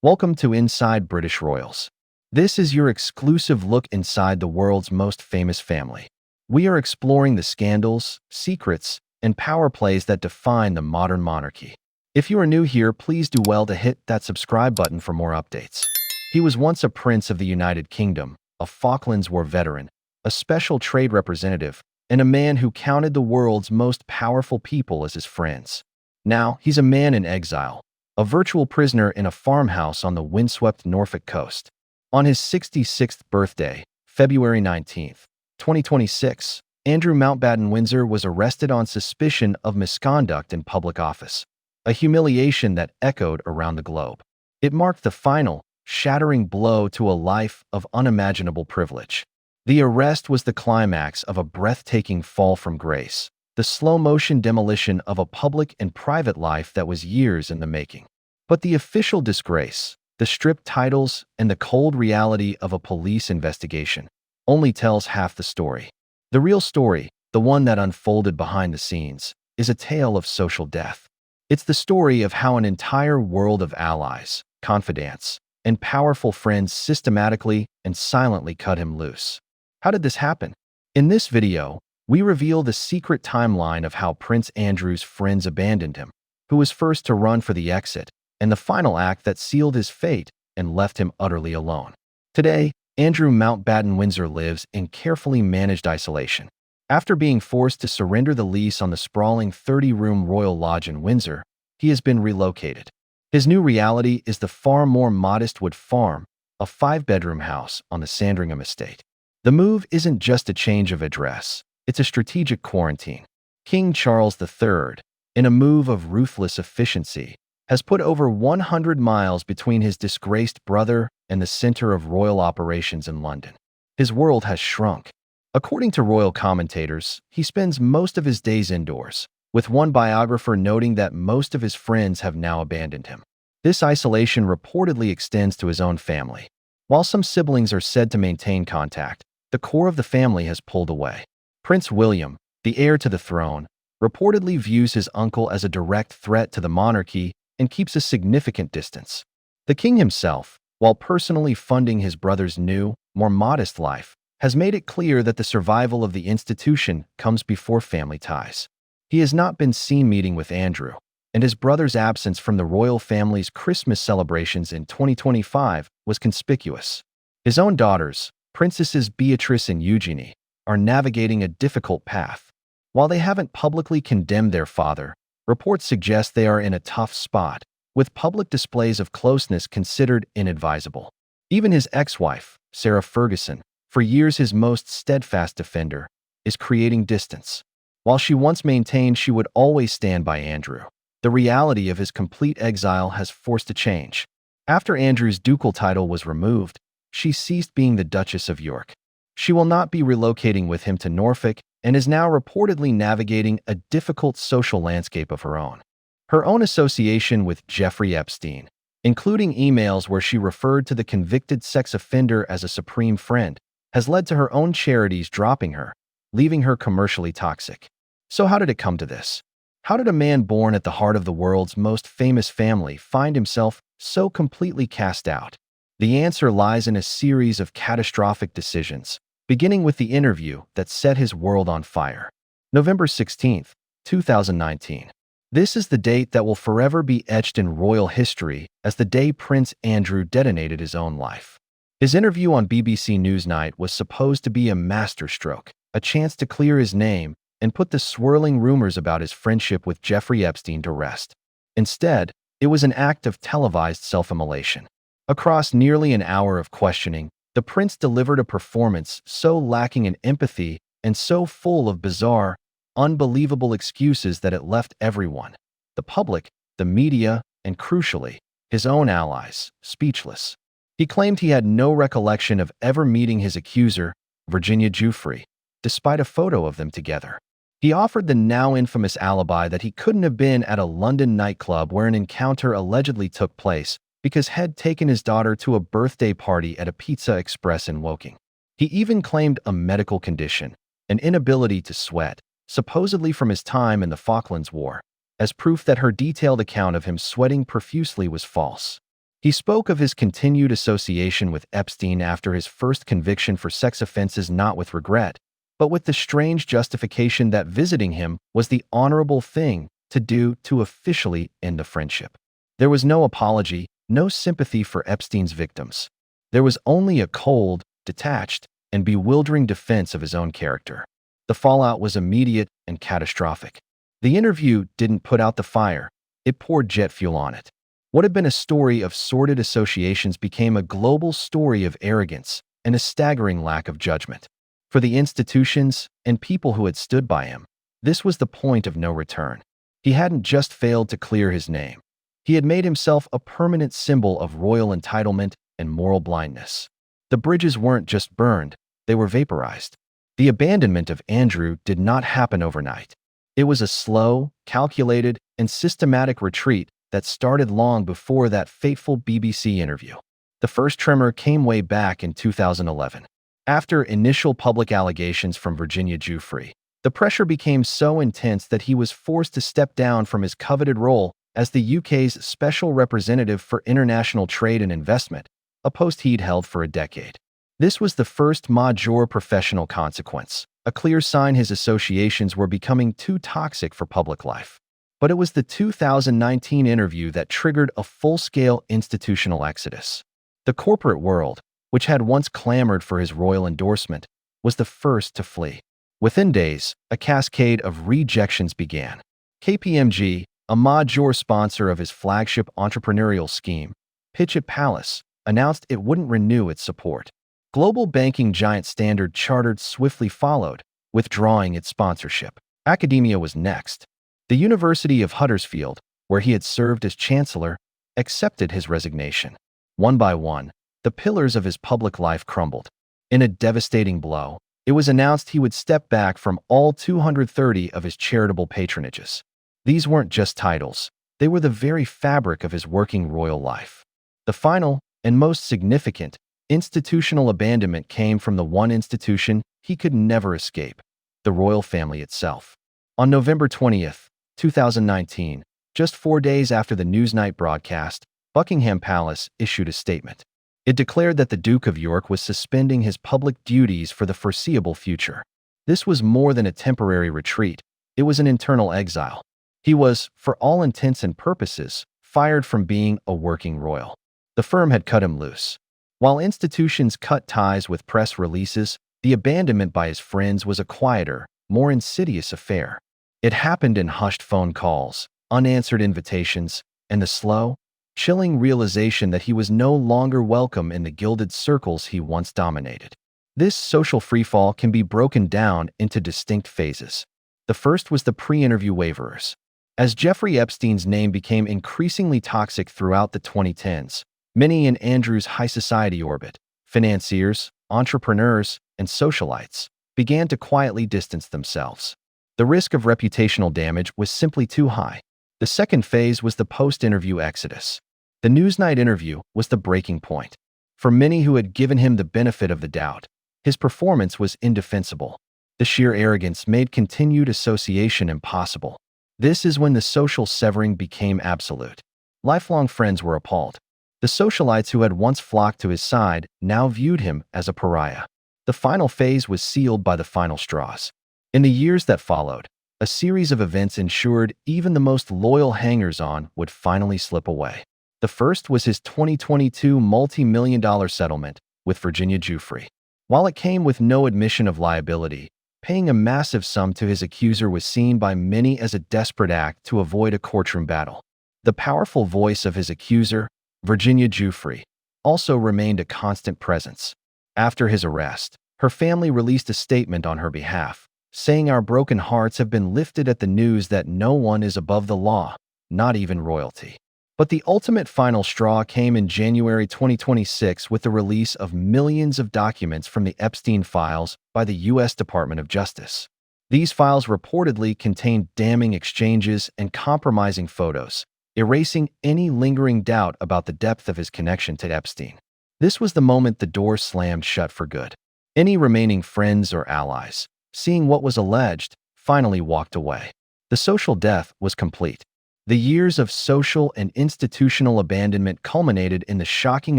Welcome to Inside British Royals. This is your exclusive look inside the world's most famous family. We are exploring the scandals, secrets, and power plays that define the modern monarchy. If you are new here, please do well to hit that subscribe button for more updates. He was once a prince of the United Kingdom, a Falklands War veteran, a special trade representative, and a man who counted the world's most powerful people as his friends. Now, he's a man in exile, a virtual prisoner in a farmhouse on the windswept Norfolk coast. On his 66th birthday, February 19, 2026, Andrew Mountbatten Windsor was arrested on suspicion of misconduct in public office, a humiliation that echoed around the globe. It marked the final, shattering blow to a life of unimaginable privilege. The arrest was the climax of a breathtaking fall from grace, the slow-motion demolition of a public and private life that was years in the making. But the official disgrace, the stripped titles, and the cold reality of a police investigation only tells half the story. The real story, the one that unfolded behind the scenes, is a tale of social death. It's the story of how an entire world of allies, confidants, and powerful friends systematically and silently cut him loose. How did this happen? In this video, we reveal the secret timeline of how Prince Andrew's friends abandoned him, who was first to run for the exit, and the final act that sealed his fate and left him utterly alone. Today, Andrew Mountbatten Windsor lives in carefully managed isolation. After being forced to surrender the lease on the sprawling 30-room Royal Lodge in Windsor, he has been relocated. His new reality is the far more modest Wood Farm, a 5-bedroom house on the Sandringham estate. The move isn't just a change of address. It's a strategic quarantine. King Charles III, in a move of ruthless efficiency, has put over 100 miles between his disgraced brother and the center of royal operations in London. His world has shrunk. According to royal commentators, he spends most of his days indoors, with one biographer noting that most of his friends have now abandoned him. This isolation reportedly extends to his own family. While some siblings are said to maintain contact, the core of the family has pulled away. Prince William, the heir to the throne, reportedly views his uncle as a direct threat to the monarchy and keeps a significant distance. The king himself, while personally funding his brother's new, more modest life, has made it clear that the survival of the institution comes before family ties. He has not been seen meeting with Andrew, and his brother's absence from the royal family's Christmas celebrations in 2025 was conspicuous. His own daughters, Princesses Beatrice and Eugenie, are navigating a difficult path. While they haven't publicly condemned their father, reports suggest they are in a tough spot, with public displays of closeness considered inadvisable. Even his ex-wife, Sarah Ferguson, for years his most steadfast defender, is creating distance. While she once maintained she would always stand by Andrew, the reality of his complete exile has forced a change. After Andrew's ducal title was removed, she ceased being the Duchess of York. She will not be relocating with him to Norfolk and is now reportedly navigating a difficult social landscape of her own. Her own association with Jeffrey Epstein, including emails where she referred to the convicted sex offender as a supreme friend, has led to her own charities dropping her, leaving her commercially toxic. So how did it come to this? How did a man born at the heart of the world's most famous family find himself so completely cast out? The answer lies in a series of catastrophic decisions, beginning with the interview that set his world on fire. November 16, 2019. This is the date that will forever be etched in royal history as the day Prince Andrew detonated his own life. His interview on BBC Newsnight was supposed to be a masterstroke, a chance to clear his name and put the swirling rumors about his friendship with Jeffrey Epstein to rest. Instead, it was an act of televised self-immolation. Across nearly an hour of questioning, the prince delivered a performance so lacking in empathy and so full of bizarre, unbelievable excuses that it left everyone, the public, the media, and crucially, his own allies, speechless. He claimed he had no recollection of ever meeting his accuser, Virginia Giuffre, despite a photo of them together. He offered the now infamous alibi that he couldn't have been at a London nightclub where an encounter allegedly took place because had taken his daughter to a birthday party at a Pizza Express in Woking. He even claimed a medical condition, an inability to sweat, supposedly from his time in the Falklands War, as proof that her detailed account of him sweating profusely was false. He spoke of his continued association with Epstein after his first conviction for sex offenses not with regret, but with the strange justification that visiting him was the honorable thing to do to officially end the friendship. There was no apology, no sympathy for Epstein's victims. There was only a cold, detached, and bewildering defense of his own character. The fallout was immediate and catastrophic. The interview didn't put out the fire, it poured jet fuel on it. What had been a story of sordid associations became a global story of arrogance and a staggering lack of judgment. For the institutions and people who had stood by him, this was the point of no return. He hadn't just failed to clear his name. He had made himself a permanent symbol of royal entitlement and moral blindness. The bridges weren't just burned, they were vaporized. The abandonment of Andrew did not happen overnight. It was a slow, calculated, and systematic retreat that started long before that fateful BBC interview. The first tremor came way back in 2011. After initial public allegations from Virginia Giuffre, the pressure became so intense that he was forced to step down from his coveted role as the UK's Special Representative for International Trade and Investment, a post he'd held for a decade. This was the first major professional consequence, a clear sign his associations were becoming too toxic for public life. But it was the 2019 interview that triggered a full-scale institutional exodus. The corporate world, which had once clamored for his royal endorsement, was the first to flee. Within days, a cascade of rejections began. KPMG, a major sponsor of his flagship entrepreneurial scheme, Pitch at Palace, announced it wouldn't renew its support. Global banking giant Standard Chartered swiftly followed, withdrawing its sponsorship. Academia was next. The University of Huddersfield, where he had served as chancellor, accepted his resignation. One by one, the pillars of his public life crumbled. In a devastating blow, it was announced he would step back from all 230 of his charitable patronages. These weren't just titles, they were the very fabric of his working royal life. The final, and most significant, institutional abandonment came from the one institution he could never escape, the royal family itself. On November 20th, 2019, just 4 days after the Newsnight broadcast, Buckingham Palace issued a statement. It declared that the Duke of York was suspending his public duties for the foreseeable future. This was more than a temporary retreat, it was an internal exile. He was, for all intents and purposes, fired from being a working royal. The firm had cut him loose. While institutions cut ties with press releases, the abandonment by his friends was a quieter, more insidious affair. It happened in hushed phone calls, unanswered invitations, and the slow, chilling realization that he was no longer welcome in the gilded circles he once dominated. This social freefall can be broken down into distinct phases. The first was the pre-interview waverers. As Jeffrey Epstein's name became increasingly toxic throughout the 2010s, many in Andrew's high society orbit, financiers, entrepreneurs, and socialites, began to quietly distance themselves. The risk of reputational damage was simply too high. The second phase was the post-interview exodus. The Newsnight interview was the breaking point. For many who had given him the benefit of the doubt, his performance was indefensible. The sheer arrogance made continued association impossible. This is when the social severing became absolute. Lifelong friends were appalled. The socialites who had once flocked to his side now viewed him as a pariah. The final phase was sealed by the final straws. In the years that followed, a series of events ensured even the most loyal hangers-on would finally slip away. The first was his 2022 multi-million-dollar settlement with Virginia Giuffre. While it came with no admission of liability, paying a massive sum to his accuser was seen by many as a desperate act to avoid a courtroom battle. The powerful voice of his accuser, Virginia Giuffre, also remained a constant presence. After his arrest, her family released a statement on her behalf, saying our broken hearts have been lifted at the news that no one is above the law, not even royalty. But the ultimate final straw came in January 2026 with the release of millions of documents from the Epstein files by the U.S. Department of Justice. These files reportedly contained damning exchanges and compromising photos, erasing any lingering doubt about the depth of his connection to Epstein. This was the moment the door slammed shut for good. Any remaining friends or allies, seeing what was alleged, finally walked away. The social death was complete. The years of social and institutional abandonment culminated in the shocking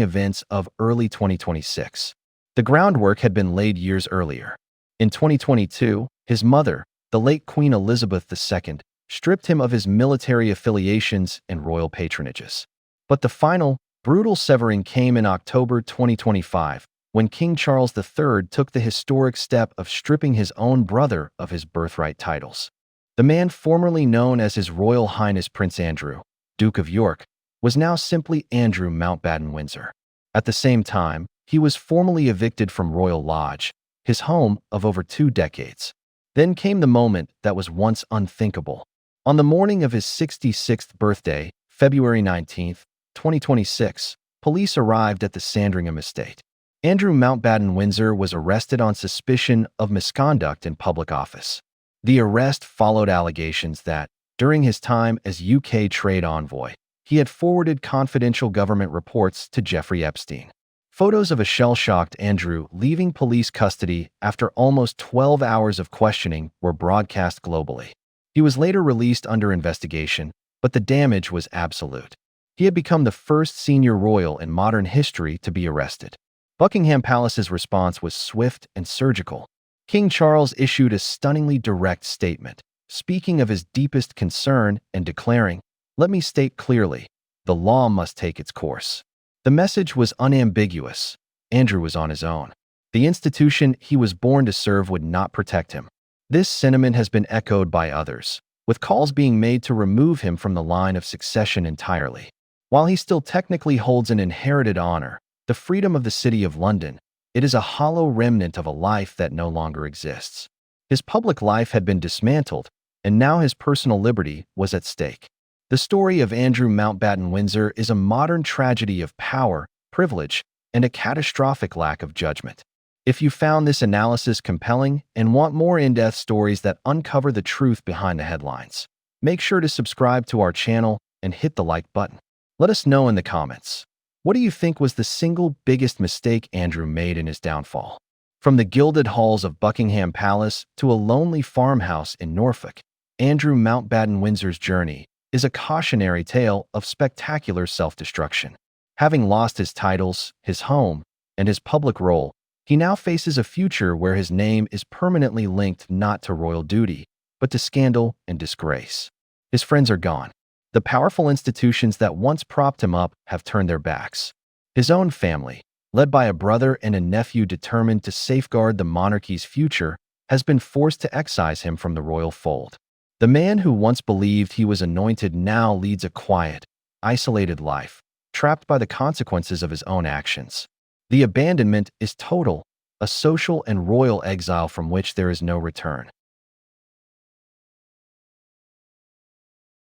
events of early 2026. The groundwork had been laid years earlier. In 2022, his mother, the late Queen Elizabeth II, stripped him of his military affiliations and royal patronages. But the final, brutal severing came in October 2025, when King Charles III took the historic step of stripping his own brother of his birthright titles. The man formerly known as His Royal Highness Prince Andrew, Duke of York, was now simply Andrew Mountbatten-Windsor. At the same time, he was formally evicted from Royal Lodge, his home of over 2 decades. Then came the moment that was once unthinkable. On the morning of his 66th birthday, February 19, 2026, police arrived at the Sandringham estate. Andrew Mountbatten-Windsor was arrested on suspicion of misconduct in public office. The arrest followed allegations that, during his time as UK trade envoy, he had forwarded confidential government reports to Jeffrey Epstein. Photos of a shell-shocked Andrew leaving police custody after almost 12 hours of questioning were broadcast globally. He was later released under investigation, but the damage was absolute. He had become the first senior royal in modern history to be arrested. Buckingham Palace's response was swift and surgical. King Charles issued a stunningly direct statement, speaking of his deepest concern and declaring, "Let me state clearly, the law must take its course." The message was unambiguous. Andrew was on his own. The institution he was born to serve would not protect him. This sentiment has been echoed by others, with calls being made to remove him from the line of succession entirely. While he still technically holds an inherited honor, the freedom of the City of London, it is a hollow remnant of a life that no longer exists. His public life had been dismantled, and now his personal liberty was at stake. The story of Andrew Mountbatten-Windsor is a modern tragedy of power, privilege, and a catastrophic lack of judgment. If you found this analysis compelling and want more in-depth stories that uncover the truth behind the headlines, make sure to subscribe to our channel and hit the like button. Let us know in the comments. What do you think was the single biggest mistake Andrew made in his downfall? From the gilded halls of Buckingham Palace to a lonely farmhouse in Norfolk, Andrew Mountbatten-Windsor's journey is a cautionary tale of spectacular self-destruction. Having lost his titles, his home, and his public role, he now faces a future where his name is permanently linked not to royal duty, but to scandal and disgrace. His friends are gone. The powerful institutions that once propped him up have turned their backs. His own family, led by a brother and a nephew determined to safeguard the monarchy's future, has been forced to excise him from the royal fold. The man who once believed he was anointed now leads a quiet, isolated life, trapped by the consequences of his own actions. The abandonment is total, a social and royal exile from which there is no return.